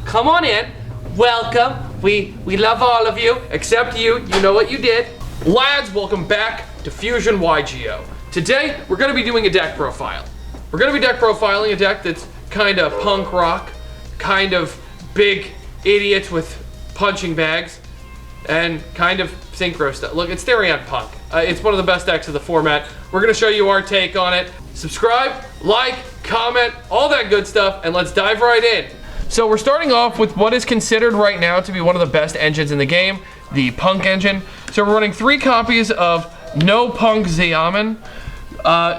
come on in. Welcome. We love all of you, except you. You know what you did. Lads, welcome back to Fusion YGO. Today, we're gonna be doing a deck profile. We're gonna be deck profiling a deck that's kind of punk rock, kind of big idiots with punching bags, and kind of synchro stuff. Look, it's Therion Punk. It's one of the best decks of the format. We're gonna show you our take on it. Subscribe, like, comment, all that good stuff, and let's dive right in. So we're starting off with what is considered right now to be one of the best engines in the game, the Punk engine. So we're running 3 copies of No Punk Xiamen.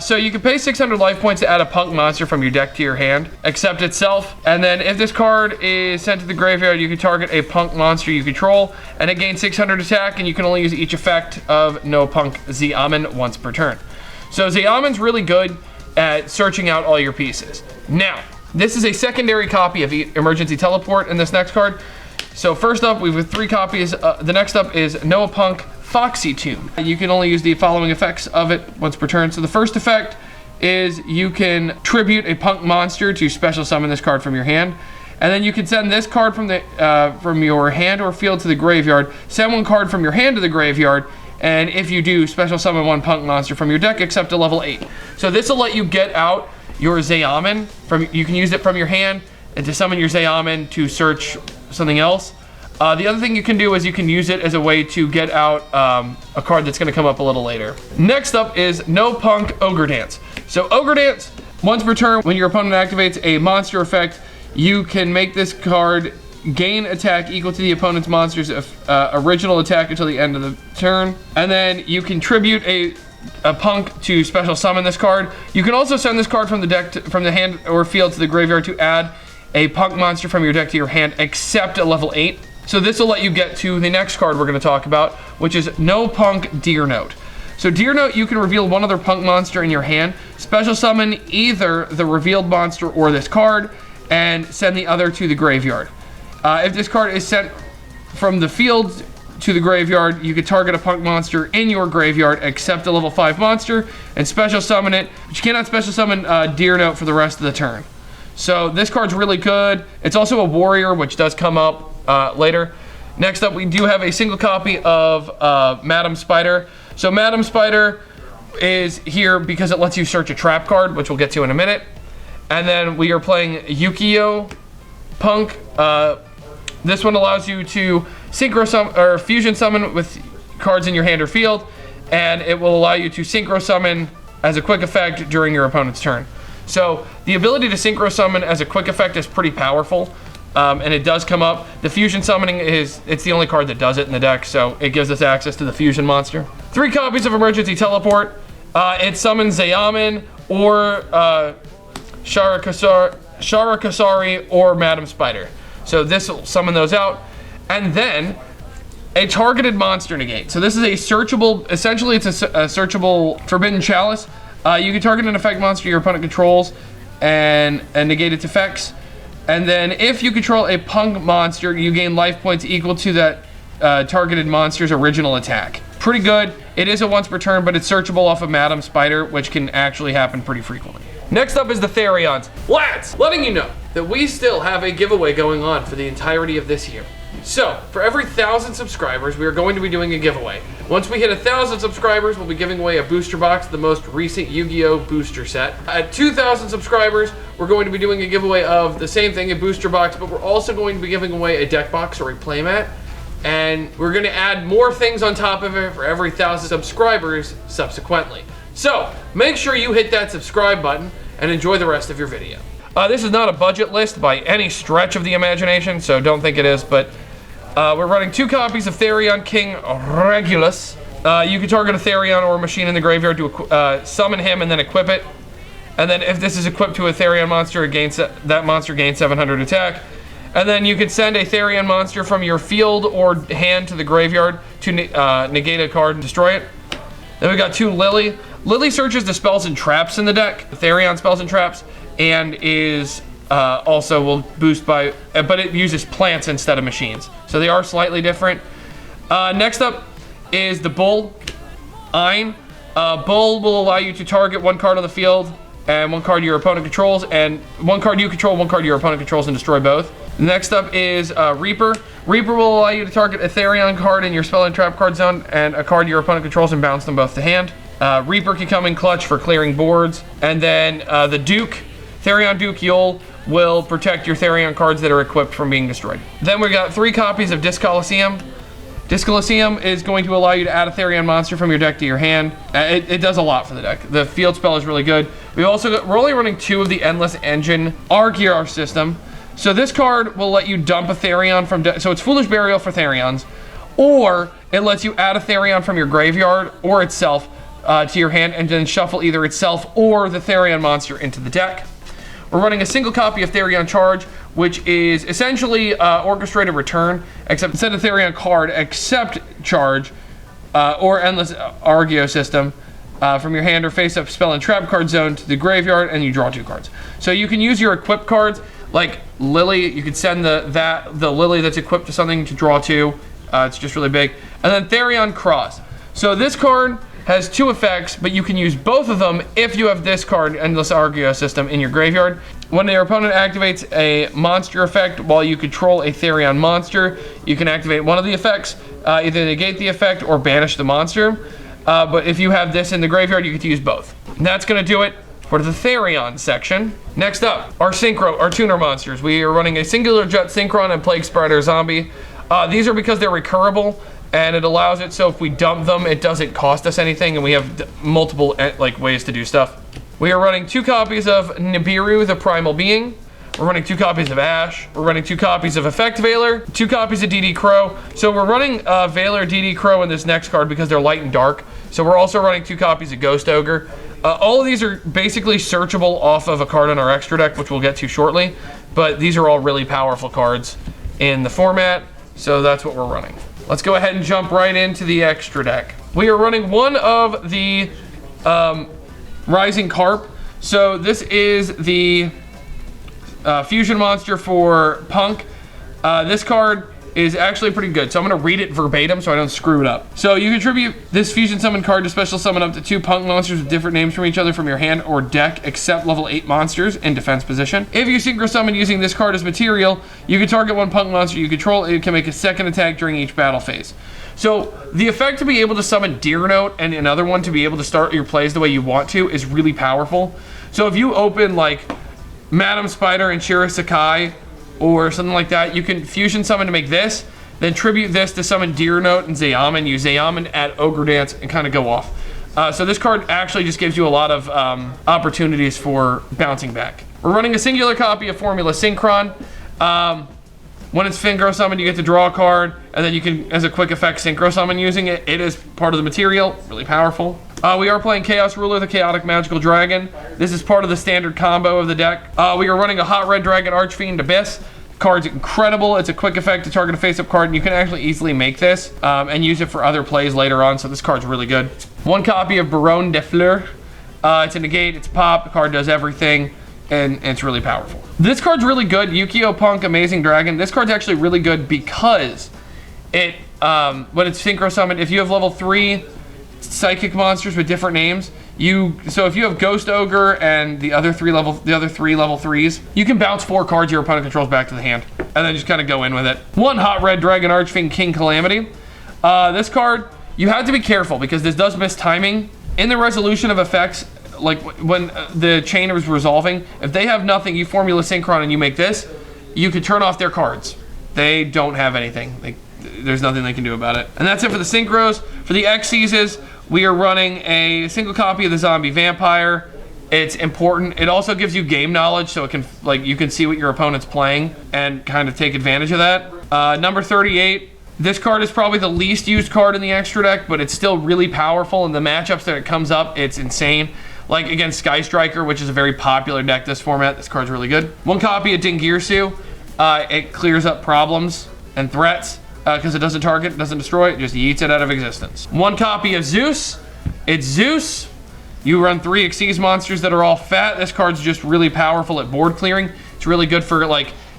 So you can pay 600 life points to add a Punk monster from your deck to your hand, except itself. And then if this card is sent to the graveyard, you can target a Punk monster you control, and it gains 600 attack, and you can only use each effect of No Punk Xiamen once per turn. So Xiamen's really good at searching out all your pieces. Now, this is a secondary copy of Emergency Teleport in this next card. So first up, we have 3 copies. The next up is No Punk Foxy Tomb. You can only use the following effects of it once per turn. So the first effect is you can tribute a Punk monster to special summon this card from your hand. And then you can send this card from your hand or field to the graveyard. Send 1 card from your hand to the graveyard. And if you do, special summon 1 Punk monster from your deck except a level 8. So this will let you get out your Xiamen. You can use it from your hand and to summon your Xiamen to search something else. The other thing you can do is you can use it as a way to get out a card that's going to come up a little later. Next up is No Punk Ogre Dance. So Ogre Dance, once per turn, when your opponent activates a monster effect, you can make this card gain attack equal to the opponent's monster's original attack until the end of the turn. And then you can tribute a Punk to special summon this card. You can also send this card from the deck from the hand or field to the graveyard to add a Punk monster from your deck to your hand except a level 8. So this will let you get to the next card we're going to talk about, which is No Punk Deer Note. So Deer Note, you can reveal 1 other Punk monster in your hand, special summon either the revealed monster or this card, and send the other to the graveyard. If this card is sent from the field to the graveyard, you can target a Punk monster in your graveyard except a level 5 monster and special summon it, but you cannot special summon Deer Note for the rest of the turn. So this card's really good. It's also a warrior, which does come up later. Next up, we do have a single copy of Madam Spider. So Madam Spider is here because it lets you search a trap card, which we'll get to in a minute. And then we are playing Yu-Gi-Oh! Punk. This one allows you to synchro summon or fusion summon with cards in your hand or field, and it will allow you to synchro summon as a quick effect during your opponent's turn. So the ability to synchro summon as a quick effect is pretty powerful, and it does come up. The fusion summoning it's the only card that does it in the deck, so it gives us access to the fusion monster. 3 copies of Emergency Teleport. It summons Xiamen or Sharakasari or Madam Spider. So this will summon those out. And then a targeted monster negate. So this is a searchable, essentially it's a searchable Forbidden Chalice. You can target an effect monster your opponent controls and negate its effects. And then if you control a Punk monster, you gain life points equal to that targeted monster's original attack. Pretty good. It is a once per turn, but it's searchable off of Madam Spider, which can actually happen pretty frequently. Next up is the Therions. Lads, letting you know that we still have a giveaway going on for the entirety of this year. So, for every 1,000 subscribers, we are going to be doing a giveaway. Once we hit 1,000 subscribers, we'll be giving away a booster box, the most recent Yu-Gi-Oh! Booster set. At 2,000 subscribers, we're going to be doing a giveaway of the same thing, a booster box, but we're also going to be giving away a deck box or a playmat. And we're going to add more things on top of it for every 1,000 subscribers subsequently. So, make sure you hit that subscribe button and enjoy the rest of your video. This is not a budget list by any stretch of the imagination, so don't think it is, but we're running 2 copies of Therion King Regulus. You can target a Therion or a machine in the graveyard to summon him and then equip it. And then if this is equipped to a Therion monster, that monster gains 700 attack. And then you can send a Therion monster from your field or hand to the graveyard to negate a card and destroy it. Then we got 2 Lily. Lily searches the spells and traps in the deck, Therion spells and traps, and is also will boost by, but it uses plants instead of machines. So they are slightly different. Next up is the Bull. Ein. Bull will allow you to target 1 card on the field and 1 card your opponent controls, and 1 card you control, 1 card your opponent controls, and destroy both. Next up is Reaper. Reaper will allow you to target a Therion card in your spell and trap card zone and a card your opponent controls and bounce them both to hand. Reaper can come in clutch for clearing boards. And then the Duke, Therion Duke Yul, will protect your Therion cards that are equipped from being destroyed. Then we got 3 copies of Disc Coliseum. Disc Coliseum is going to allow you to add a Therion monster from your deck to your hand. It does a lot for the deck. The field spell is really good. We're only running 2 of the Endless Engine Argyar system. So this card will let you dump a Therion from so it's Foolish Burial for Therions, or it lets you add a Therion from your graveyard or itself to your hand and then shuffle either itself or the Therion monster into the deck. We're running a single copy of Therion Charge, which is essentially Orchestrated Return, except instead of Therion card, accept Charge or Endless Argyar system from your hand or face-up spell and trap card zone to the graveyard, and you draw 2 cards. So you can use your equipped cards, like Lily. You could send the Lily that's equipped to something to draw 2. It's just really big. And then Therion Cross. So this card has 2 effects, but you can use both of them if you have this card, Endless Argyar system, in your graveyard. When your opponent activates a monster effect while you control a Therion monster, you can activate one of the effects, either negate the effect or banish the monster. But if you have this in the graveyard, you get to use both. And that's going to do it for the Therion section. Next up, our tuner monsters. We are running a Singular Jet Synchron and Plague Spider Zombie. These are because they're recurable, and it allows it so if we dump them, it doesn't cost us anything, and we have multiple ways to do stuff. We are running 2 copies of Nibiru, the Primal Being. We're running 2 copies of Ash. We're running 2 copies of Effect Veiler, 2 copies of DD Crow. So we're running Veiler, DD Crow in this next card because they're light and dark. So we're also running 2 copies of Ghost Ogre. All of these are basically searchable off of a card on our extra deck, which we'll get to shortly. But these are all really powerful cards in the format, so that's what we're running. Let's go ahead and jump right into the extra deck. We are running one of the Rising Carp. So this is the fusion monster for P.U.N.K. This card is actually pretty good, so I'm going to read it verbatim so I don't screw it up. So you contribute this fusion summon card to special summon up to 2 P.U.N.K monsters with different names from each other from your hand or deck, except level 8 monsters in defense position. If you synchro summon using this card as material, you can target 1 P.U.N.K monster you control. It can make a second attack during each battle phase. So the effect to be able to summon Deer Note and another one to be able to start your plays the way you want to is really powerful. So if you open like Madam Spider and Shira Sakai or something like that, you can fusion summon to make this, then tribute this to summon Deer Note and Zayaman, use Zayaman at Ogre Dance, and kind of go off. So this card actually just gives you a lot of opportunities for bouncing back. We're running a singular copy of Formula Synchron. When it's Synchro Summon, you get to draw a card, and then you can, as a quick effect, Synchro Summon using it. It is part of the material, really powerful. We are playing Chaos Ruler, the Chaotic Magical Dragon. This is part of the standard combo of the deck. We are running a Hot Red Dragon Archfiend Abyss. The card's incredible. It's a quick effect to target a face-up card, and you can actually easily make this and use it for other plays later on, so this card's really good. 1 copy of Baronne de Fleur. It's a negate, it's pop, the card does everything, and it's really powerful. This card's really good, Yukio P.U.N.K Amazing Dragon. This card's actually really good because it, when it's Synchro Summon, if you have level 3 psychic monsters with different names, so if you have Ghost Ogre and the other 3 level 3s, you can bounce 4 cards your opponent controls back to the hand, and then just kind of go in with it. 1 Hot Red Dragon Archfiend King Calamity. This card, you have to be careful because this does miss timing. In the resolution of effects, like when the chain is resolving, if they have nothing, you Formula Synchron and you make this, you can turn off their cards. They don't have anything. There's nothing they can do about it. And that's it for the Synchros. For the Xyzes, we are running a single copy of the Zombie Vampire. It's important. It also gives you game knowledge, so it can, you can see what your opponent's playing and kind of take advantage of that. Number 38. This card is probably the least used card in the extra deck, but it's still really powerful. In the matchups that it comes up, it's insane. Like against Sky Striker, which is a very popular deck this format, this card's really good. 1 copy of Dingirsu. It clears up problems and threats because it doesn't target, it doesn't destroy, it just yeets it out of existence. 1 copy of Zeus. It's Zeus. You run 3 Xyz monsters that are all fat. This card's just really powerful at board clearing. It's really good for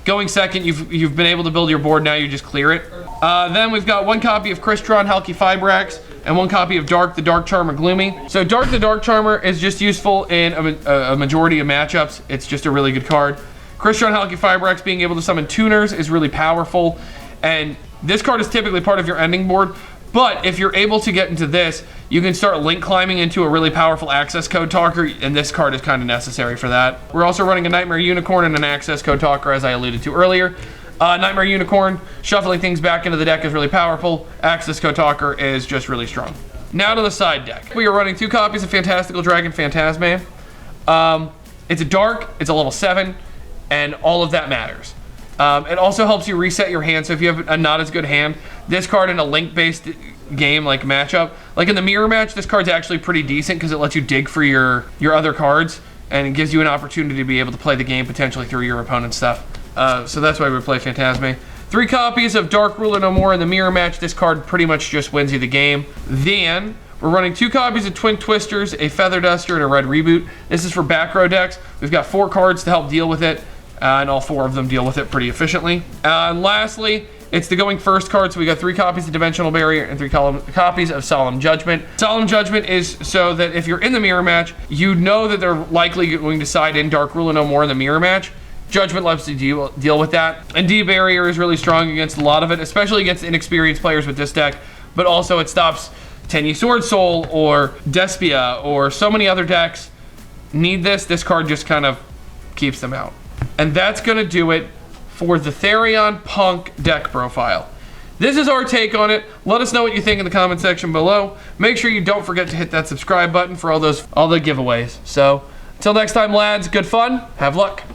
going second. You've been able to build your board, now you just clear it. Then we've got 1 copy of Crystron Halki Fibrax and 1 copy of Dark the Dark Charmer Gloomy. So Dark the Dark Charmer is just useful in a majority of matchups. It's just a really good card. Crystron Halki Fibrax being able to summon tuners is really powerful, and this card is typically part of your ending board, but if you're able to get into this, you can start link climbing into a really powerful access code talker, and this card is kind of necessary for that. We're also running a Nightmare Unicorn and an access code talker, as I alluded to earlier. Nightmare Unicorn, shuffling things back into the deck is really powerful. Access code talker is just really strong. Now to the side deck. We are running 2 copies of Fantastical Dragon Phantasme. It's a dark, it's a level 7, and all of that matters. It also helps you reset your hand, so if you have a not as good hand, this card in a link-based game like matchup, like in the mirror match, this card's actually pretty decent because it lets you dig for your other cards, and it gives you an opportunity to be able to play the game potentially through your opponent's stuff. So that's why we play Phantasme. 3 copies of Dark Ruler No More in the mirror match. This card pretty much just wins you the game. Then we're running 2 copies of Twin Twisters, a Feather Duster, and a Red Reboot. This is for back row decks. We've got 4 cards to help deal with it, and all 4 of them deal with it pretty efficiently. And lastly, it's the going first card, so we got 3 copies of Dimensional Barrier and 3 copies of Solemn Judgment. Solemn Judgment is so that if you're in the mirror match, you know that they're likely going to side in Dark Ruler No More in the mirror match. Judgment loves to deal with that. And D-Barrier is really strong against a lot of it, especially against inexperienced players with this deck, but also it stops Tenyi Sword Soul or Despia or so many other decks need this. This card just kind of keeps them out. And that's gonna do it for the Therion P.U.N.K deck profile. This is our take on it. Let us know what you think in the comment section below. Make sure you don't forget to hit that subscribe button for all the giveaways. So until next time, lads, good fun, have luck.